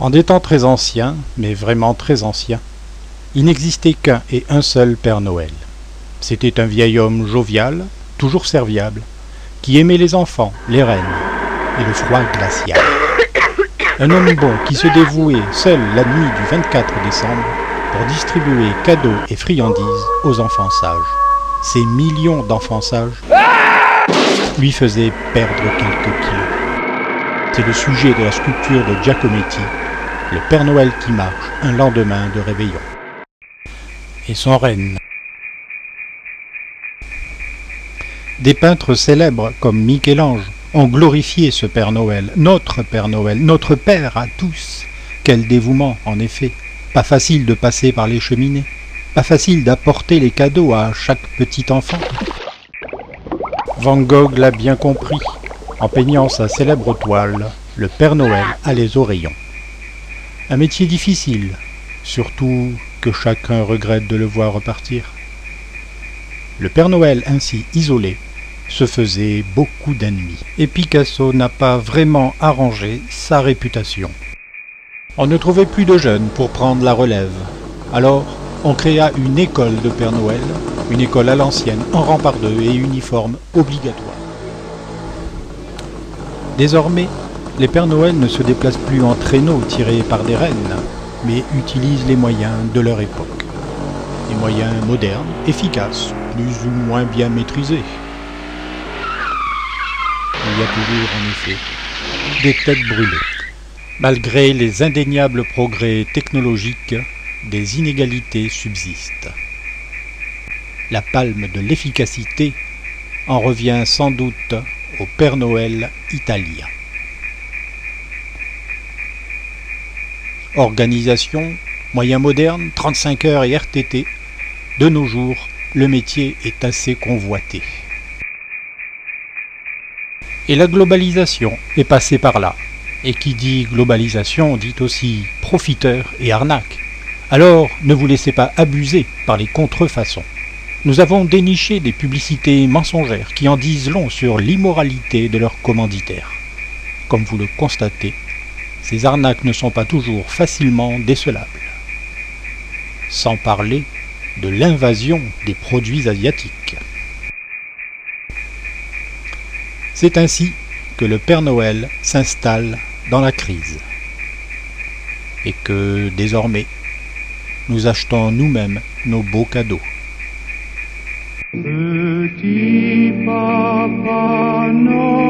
En des temps très anciens, mais vraiment très anciens, il n'existait qu'un et un seul Père Noël. C'était un vieil homme jovial, toujours serviable, qui aimait les enfants, les reines et le froid glacial. Un homme bon qui se dévouait seul la nuit du 24 décembre pour distribuer cadeaux et friandises aux enfants sages. Ces millions d'enfants sages lui faisaient perdre quelques kilos. C'est le sujet de la sculpture de Giacometti, le Père Noël qui marche un lendemain de réveillon. Et son renne. Des peintres célèbres comme Michel-Ange ont glorifié ce Père Noël, notre Père à tous. Quel dévouement, en effet. Pas facile de passer par les cheminées. Pas facile d'apporter les cadeaux à chaque petit enfant. Van Gogh l'a bien compris. En peignant sa célèbre toile, le Père Noël allait au rayon. Un métier difficile, surtout que chacun regrette de le voir repartir. Le Père Noël ainsi isolé se faisait beaucoup d'ennemis. Et Picasso n'a pas vraiment arrangé sa réputation. On ne trouvait plus de jeunes pour prendre la relève. Alors, on créa une école de Père Noël, une école à l'ancienne, en rang par deux et uniforme obligatoire. Désormais, les Pères Noël ne se déplacent plus en traîneaux tirés par des rennes, mais utilisent les moyens de leur époque. Des moyens modernes, efficaces, plus ou moins bien maîtrisés. Il y a toujours, en effet, des têtes brûlées. Malgré les indéniables progrès technologiques, des inégalités subsistent. La palme de l'efficacité en revient sans doute au Père Noël italien. Organisation, moyens modernes, 35 heures et RTT, de nos jours, le métier est assez convoité. Et la globalisation est passée par là. Et qui dit globalisation dit aussi profiteur et arnaque. Alors, ne vous laissez pas abuser par les contrefaçons. Nous avons déniché des publicités mensongères qui en disent long sur l'immoralité de leurs commanditaires. Comme vous le constatez, ces arnaques ne sont pas toujours facilement décelables. Sans parler de l'invasion des produits asiatiques. C'est ainsi que le Père Noël s'installe dans la crise. Et que, désormais, nous achetons nous-mêmes nos beaux cadeaux. Petit Papa Noël.